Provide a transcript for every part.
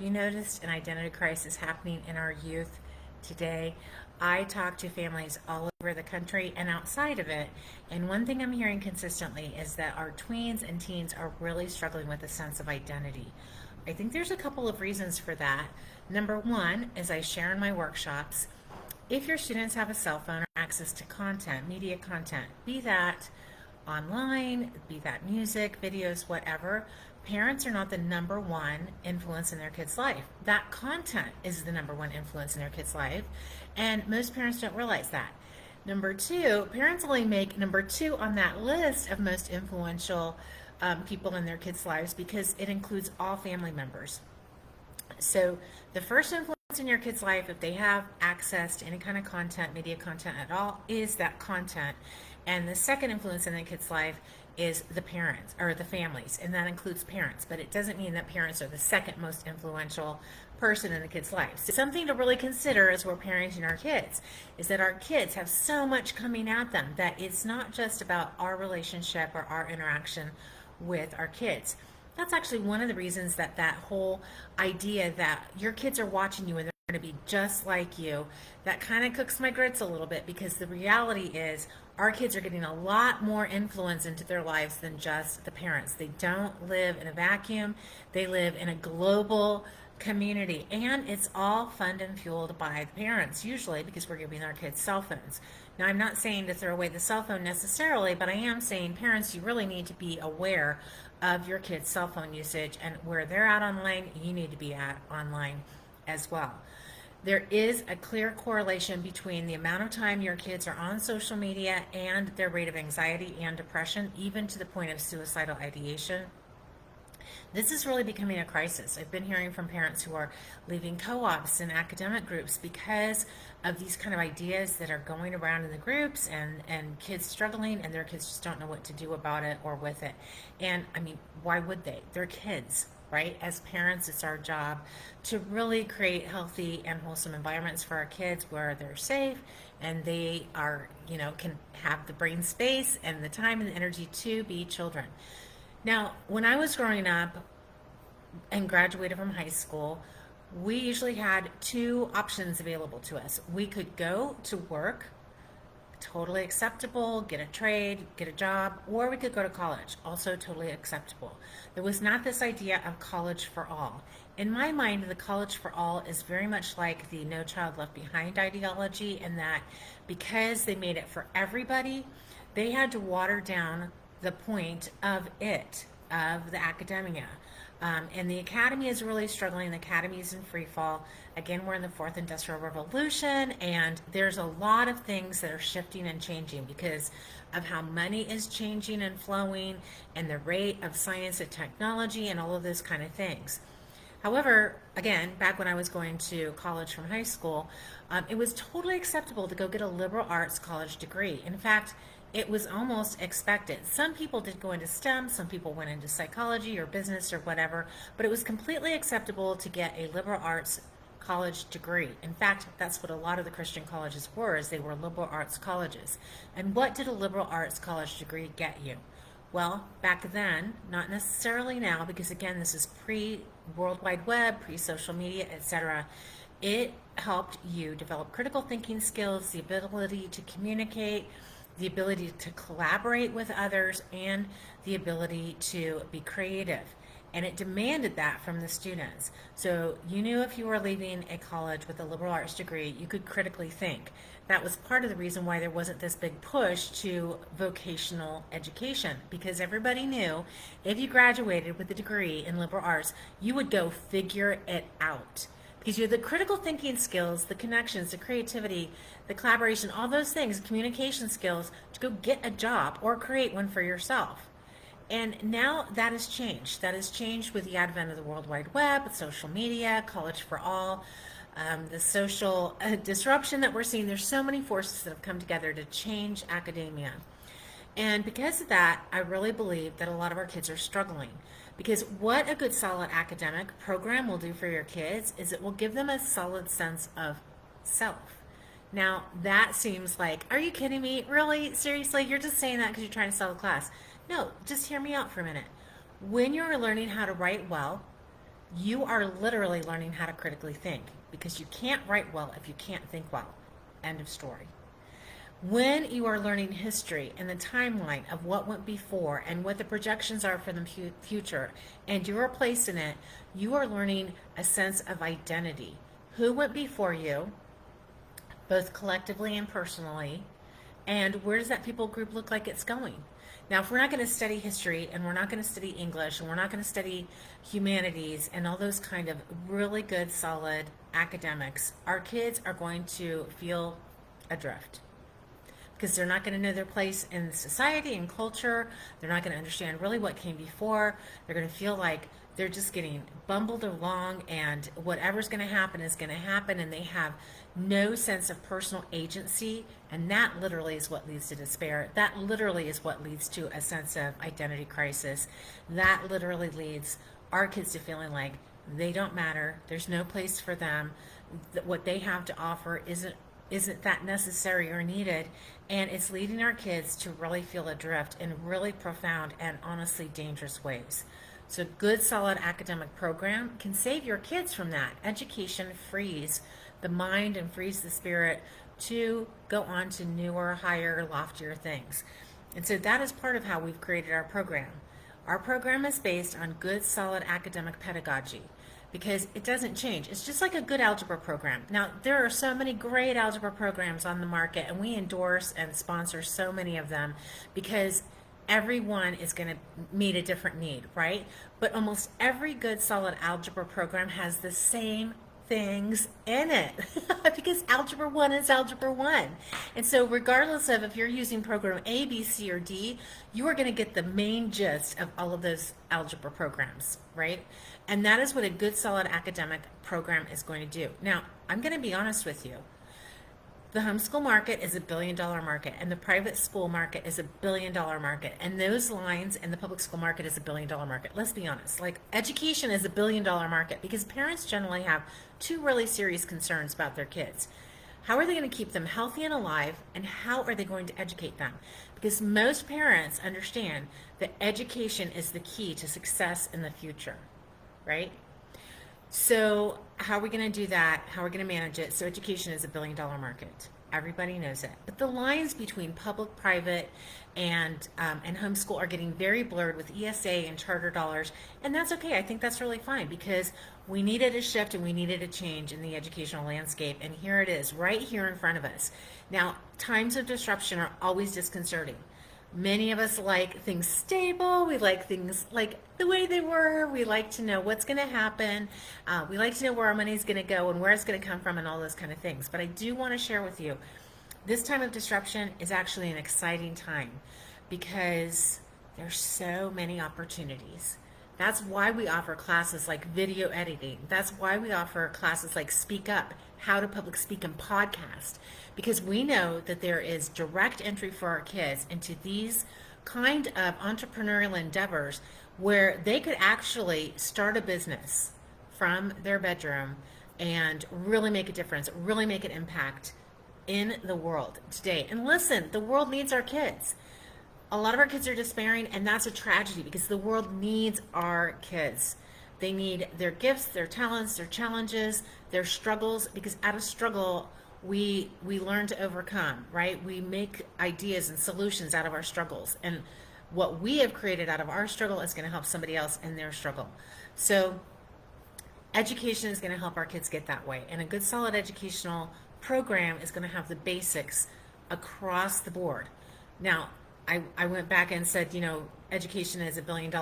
you noticed an identity crisis happening in our youth today? I talk to families all over the country and outside of it, and one thing I'm hearing consistently is that our tweens and teens are really struggling with a sense of identity. I think there's a couple of reasons for that. Number one, as I share in my workshops, if your students have a cell phone or access to content, media content, be that online, be that music, videos, whatever, parents are not the number one influence in their kid's life. That content is the number one influence in their kid's life, and most parents don't realize that. Number two, parents only make number two on that list of most influential people in their kids' lives because it includes all family members. So the first influence in your kid's life, if they have access to any kind of content, media content at all, is that content. And the second influence in the kid's life is the parents or the families, and that includes parents, but it doesn't mean that parents are the second most influential person in the kid's life. So something to really consider as we're parenting our kids is that our kids have so much coming at them that it's not just about our relationship or our interaction with our kids. That's actually one of the reasons that that whole idea that your kids are watching you and they're going to be just like you, that kind of cooks my grits a little bit, because the reality is our kids are getting a lot more influence into their lives than just the parents. They don't live in a vacuum. They live in a global community, and it's all funded and fueled by the parents, usually because we're giving our kids cell phones. Now, I'm not saying to throw away the cell phone necessarily, but I am saying, parents, you really need to be aware of your kids' cell phone usage, and where they're at online, you need to be at online as well. There is a clear correlation between the amount of time your kids are on social media and their rate of anxiety and depression, even to the point of suicidal ideation. This is really becoming a crisis. I've been hearing from parents who are leaving co-ops and academic groups because of these kind of ideas that are going around in the groups, and kids struggling, and their kids just don't know what to do about it or with it. And I mean, why would they? They're kids, right? As parents, it's our job to really create healthy and wholesome environments for our kids where they're safe and they are, can have the brain space and the time and the energy to be children. Now, when I was growing up and graduated from high school, we usually had two options available to us. We could go to work, totally acceptable, get a trade, get a job, or we could go to college, also totally acceptable. There was not this idea of college for all. In my mind, the college for all is very much like the No Child Left Behind ideology, in that because they made it for everybody, they had to water down the point of the academia. And the academy is really struggling. The academy is in free fall. Again, we're in the fourth industrial revolution, and there's a lot of things that are shifting and changing because of how money is changing and flowing, and the rate of science and technology and all of those kind of things. However, again, back when I was going to college from high school, it was totally acceptable to go get a liberal arts college degree. In fact, it was almost expected. Some people did go into STEM, some people went into psychology or business or whatever, but it was completely acceptable to get a liberal arts college degree. In fact, that's what a lot of the Christian colleges were, is they were liberal arts colleges. And what did a liberal arts college degree get you? Well, back then, not necessarily now, because again, this is pre-World Wide Web, pre-social media, etc. It helped you develop critical thinking skills, the ability to communicate, the ability to collaborate with others, and the ability to be creative. And it demanded that from the students. So you knew if you were leaving a college with a liberal arts degree, you could critically think. That was part of the reason why there wasn't this big push to vocational education, because everybody knew if you graduated with a degree in liberal arts, you would go figure it out. Because you have the critical thinking skills, the connections, the creativity, the collaboration, all those things, communication skills, to go get a job or create one for yourself. And now that has changed. That has changed with the advent of the World Wide Web, social media, college for all, the social disruption that we're seeing. There's so many forces that have come together to change academia. And because of that, I really believe that a lot of our kids are struggling. Because what a good solid academic program will do for your kids is it will give them a solid sense of self. Now, that seems like, are you kidding me? Really? Seriously? You're just saying that because you're trying to sell a class. No, just hear me out for a minute. When you're learning how to write well, You are literally learning how to critically think because you can't write well if you can't think well. End of story. When you are learning history and the timeline of what went before and what the projections are for the future and your place in it, you are learning a sense of identity. Who went before you, both collectively and personally, and where does that people group look like it's going? Now, if we're not going to study history and we're not going to study English and we're not going to study humanities and all those kind of really good, solid academics, our kids are going to feel adrift because they're not going to know their place in society and culture. They're not going to understand really what came before. They're going to feel like they're just getting bumbled along and whatever's going to happen is going to happen, and they have no sense of personal agency, and that literally is what leads to despair. That literally is what leads to a sense of identity crisis. That literally leads our kids to feeling like they don't matter. There's no place for them. What they have to offer isn't that necessary or needed, and it's leading our kids to really feel adrift in really profound and honestly dangerous ways. So good, solid academic program can save your kids from that. Education frees the mind and frees the spirit to go on to newer, higher, loftier things. And so that is part of how we've created our program. Our program is based on good, solid academic pedagogy because it doesn't change. It's just like a good algebra program. Now, there are so many great algebra programs on the market, and we endorse and sponsor so many of them because everyone is going to meet a different need, right? But almost every good, solid algebra program has the same things in it because Algebra 1 is Algebra 1. And so regardless of if you're using program A, B, C, or D, you are going to get the main gist of all of those algebra programs, right? And that is what a good, solid academic program is going to do. Now, I'm going to be honest with you. The homeschool market is $1 billion market, and the private school market is $1 billion market, and those lines in the public school market is $1 billion market. Let's be honest. Like, education is $1 billion market because parents generally have two really serious concerns about their kids. How are they going to keep them healthy and alive, and how are they going to educate them? Because most parents understand that education is the key to success in the future, right? So how are we going to do that? How are we going to manage it? So education is $1 billion market. Everybody knows it. But the lines between public, private, and homeschool are getting very blurred with ESA and charter dollars, and that's okay. I think that's really fine because we needed a shift and we needed a change in the educational landscape, and here it is, right here in front of us. Now, times of disruption are always disconcerting. Many of us like things stable. We like things like the way they were. We like to know what's going to happen. We like to know where our money is going to go and where it's going to come from and all those kind of things. But I do want to share with you, this time of disruption is actually an exciting time because there's so many opportunities. That's why we offer classes like video editing. That's why we offer classes like Speak Up, how to public speak and podcast, because we know that there is direct entry for our kids into these kind of entrepreneurial endeavors where they could actually start a business from their bedroom and really make a difference, really make an impact in the world today. And listen, the world needs our kids. A lot of our kids are despairing, and that's a tragedy because the world needs our kids. They need their gifts, their talents, their challenges, their struggles, because out of struggle, we learn to overcome, right? We make ideas and solutions out of our struggles. And what we have created out of our struggle is going to help somebody else in their struggle. So education is going to help our kids get that way. And a good, solid educational program is going to have the basics across the board. Now, I went back and said, education is $1 billion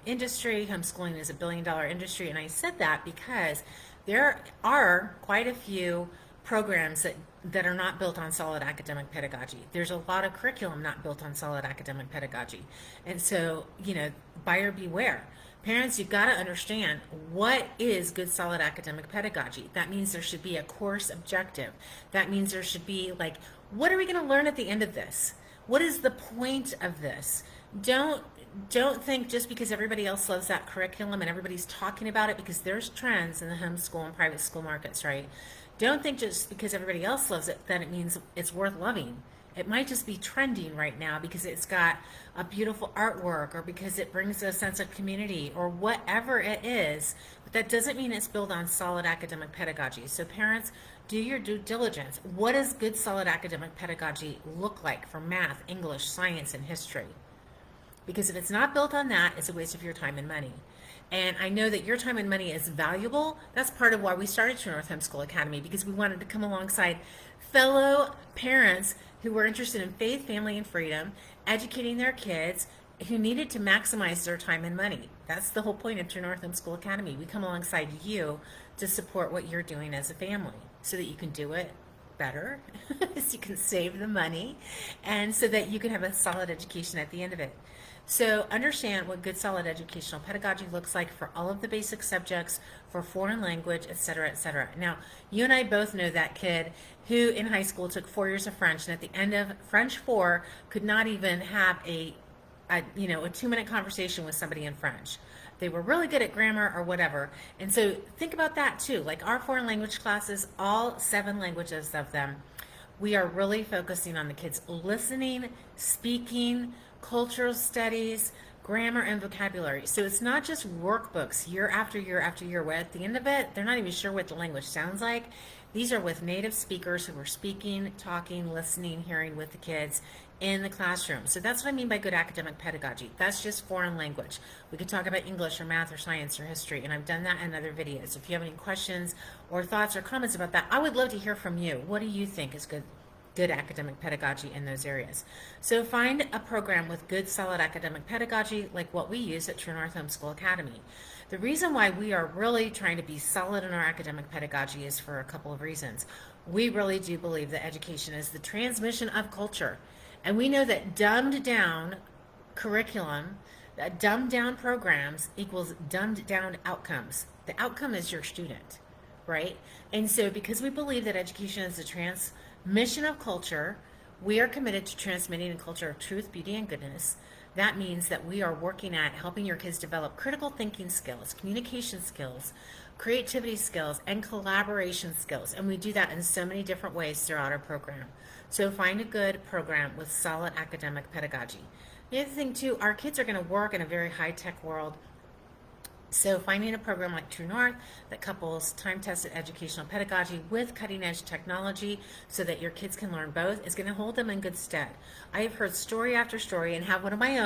industry, homeschooling is $1 billion industry, and I said that because there are quite a few programs that are not built on solid academic pedagogy. There's a lot of curriculum not built on solid academic pedagogy. And so, buyer beware. Parents, you've got to understand what is good, solid academic pedagogy. That means there should be a course objective. That means there should be what are we going to learn at the end of this? What is the point of this? Don't think just because everybody else loves that curriculum and everybody's talking about it, because there's trends in the homeschool and private school markets, right? Don't think just because everybody else loves it that it means it's worth loving. It might just be trending right now because it's got a beautiful artwork or because it brings a sense of community or whatever it is. But that doesn't mean it's built on solid academic pedagogy. So parents, do your due diligence. What does good solid academic pedagogy look like for math, English, science, and history? Because if it's not built on that, it's a waste of your time and money. And I know that your time and money is valuable. That's part of why we started True North Homeschool Academy, because we wanted to come alongside fellow parents who were interested in faith, family, and freedom, educating their kids, who needed to maximize their time and money. That's the whole point of True North Homeschool Academy. We come alongside you to support what you're doing as a family so that you can do it better, so you can save the money, and so that you can have a solid education at the end of it. So understand what good solid educational pedagogy looks like for all of the basic subjects, for foreign language, etc., etc. Now, you and I both know that kid who in high school took 4 years of French, and at the end of French 4 could not even have a 2-minute conversation with somebody in French. They were really good at grammar or whatever. And so think about that too. Like our foreign language classes, all 7 languages of them, we are really focusing on the kids listening, speaking, cultural studies, grammar, and vocabulary. So it's not just workbooks year after year after year, where at the end of it, they're not even sure what the language sounds like. These are with native speakers who are speaking, talking, listening, hearing with the kids in the classroom. So that's what I mean by good academic pedagogy. That's just foreign language. We could talk about English or math or science or history, and I've done that in other videos. If you have any questions or thoughts or comments about that, I would love to hear from you. What do you think is good academic pedagogy in those areas? So find a program with good solid academic pedagogy like what we use at True North Homeschool Academy. The reason why we are really trying to be solid in our academic pedagogy is for a couple of reasons. We really do believe that education is the transmission of culture. And we know that dumbed down curriculum, dumbed down programs equals dumbed down outcomes. The outcome is your student, right? And so because we believe that education is the transmission of culture, we are committed to transmitting a culture of truth, beauty, and goodness. That means that we are working at helping your kids develop critical thinking skills, communication skills, creativity skills, and collaboration skills. And we do that in so many different ways throughout our program. So find a good program with solid academic pedagogy. The other thing too, our kids are going to work in a very high-tech world. So finding a program like True North that couples time-tested educational pedagogy with cutting-edge technology so that your kids can learn both is going to hold them in good stead. I have heard story after story, and have one of my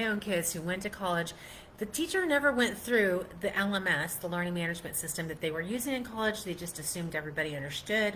own kids who went to college. The teacher never went through the LMS, the learning management system that they were using in college. They just assumed everybody understood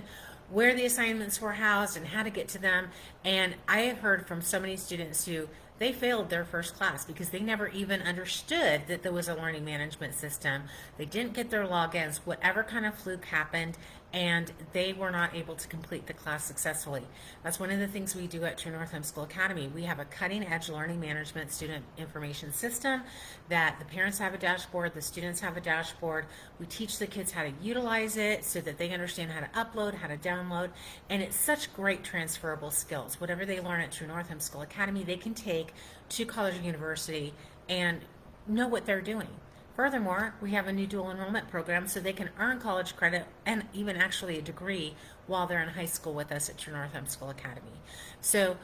where the assignments were housed and how to get to them. And I have heard from so many students who they failed their first class because they never even understood that there was a learning management system. They didn't get their logins, whatever kind of fluke happened, and they were not able to complete the class successfully. That's one of the things we do at True North Homeschool Academy. We have a cutting-edge learning management student information system that the parents have a dashboard, the students have a dashboard. We teach the kids how to utilize it so that they understand how to upload, how to download, and it's such great transferable skills. Whatever they learn at True North Homeschool Academy, they can take to college or university and know what they're doing. Furthermore, we have a new dual enrollment program so they can earn college credit and even actually a degree while they're in high school with us at True North Homeschool Academy. So,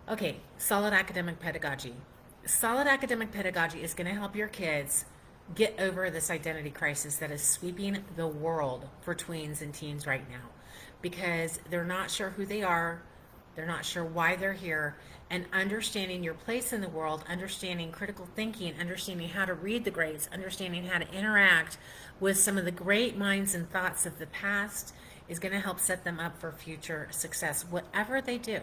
okay, solid academic pedagogy. Solid academic pedagogy is going to help your kids get over this identity crisis that is sweeping the world for tweens and teens right now, because they're not sure who they are. They're not sure why they're here, and understanding your place in the world, understanding critical thinking, understanding how to read the greats, understanding how to interact with some of the great minds and thoughts of the past is going to help set them up for future success, whatever they do.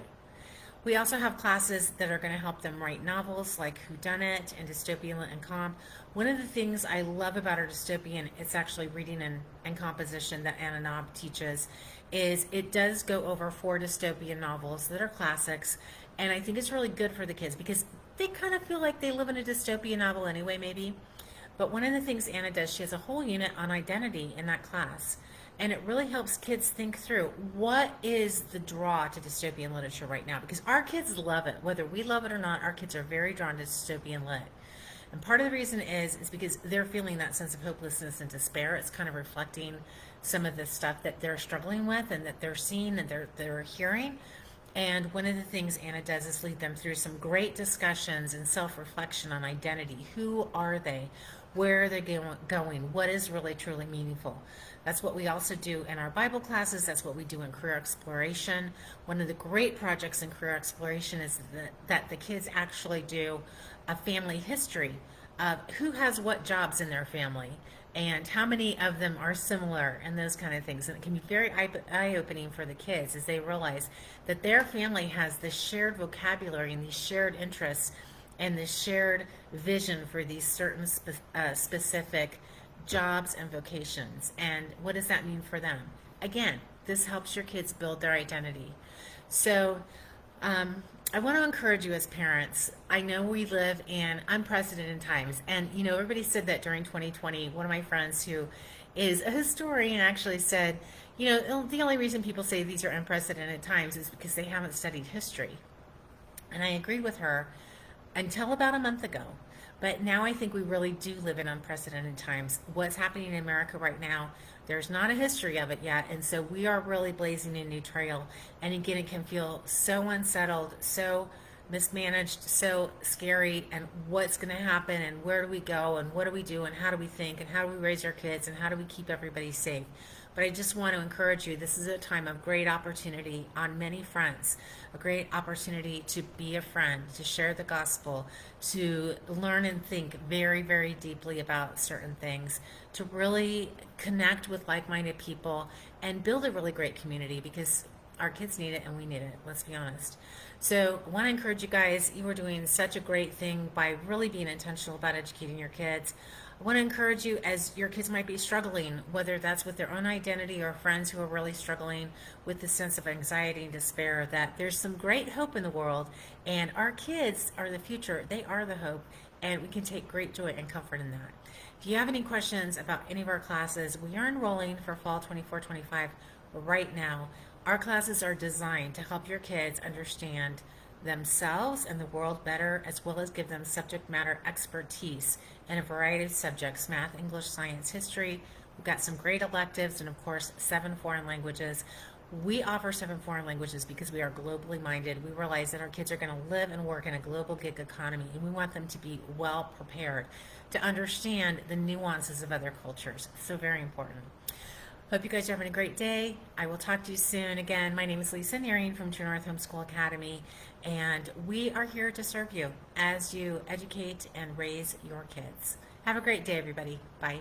We also have classes that are going to help them write novels like Whodunit and Dystopian Lit and Comp. One of the things I love about our dystopian, it's actually reading and composition that Anna Knob teaches, is it does go over 4 dystopian novels that are classics, and I think it's really good for the kids because they kind of feel like they live in a dystopian novel anyway, maybe. But one of the things Anna does, she has a whole unit on identity in that class, and it really helps kids think through what is the draw to dystopian literature right now, because our kids love it. Whether we love it or not, our kids are very drawn to dystopian lit. And part of the reason is because they're feeling that sense of hopelessness and despair. It's kind of reflecting some of the stuff that they're struggling with and that they're seeing and they're hearing. And one of the things Anna does is lead them through some great discussions and self-reflection on identity. Who are they? where are they going, what is really truly meaningful. That's what we also do in our Bible classes. That's what we do in career exploration. One of the great projects in career exploration is that the kids actually do a family history of who has what jobs in their family and how many of them are similar and those kind of things. And it can be very eye-opening for the kids as they realize that their family has this shared vocabulary and these shared interests and this shared vision for these certain specific jobs and vocations. And what does that mean for them? Again, this helps your kids build their identity. So I want to encourage you as parents. I know we live in unprecedented times, and everybody said that during 2020. One of my friends who is a historian actually said, the only reason people say these are unprecedented times is because they haven't studied history. And I agree with her until about a month ago. But now I think we really do live in unprecedented times. What's happening in America right now, there's not a history of it yet. And so we are really blazing a new trail. And again, it can feel so unsettled, so mismanaged, so scary. And what's going to happen, and where do we go, and what do we do, and how do we think, and how do we raise our kids, and how do we keep everybody safe? But I just want to encourage you, this is a time of great opportunity on many fronts, a great opportunity to be a friend, to share the gospel, to learn and think very, very deeply about certain things, to really connect with like-minded people and build a really great community, because our kids need it and we need it, let's be honest. So I want to encourage you guys, you are doing such a great thing by really being intentional about educating your kids. I want to encourage you, as your kids might be struggling, whether that's with their own identity or friends who are really struggling with the sense of anxiety and despair, that there's some great hope in the world, and our kids are the future. They are the hope, and we can take great joy and comfort in that. If you have any questions about any of our classes, we are enrolling for fall 24-25 right now. Our classes are designed to help your kids understand themselves and the world better, as well as give them subject matter expertise in a variety of subjects: math, English, science, history. We've got some great electives, and of course 7 foreign languages. We offer 7 foreign languages because we are globally minded. We realize that our kids are going to live and work in a global gig economy, and we want them to be well prepared to understand the nuances of other cultures. So very important. Hope you guys are having a great day. I will talk to you soon. Again, my name is Lisa Nehring from True North Homeschool Academy, and we are here to serve you as you educate and raise your kids. Have a great day, everybody. Bye.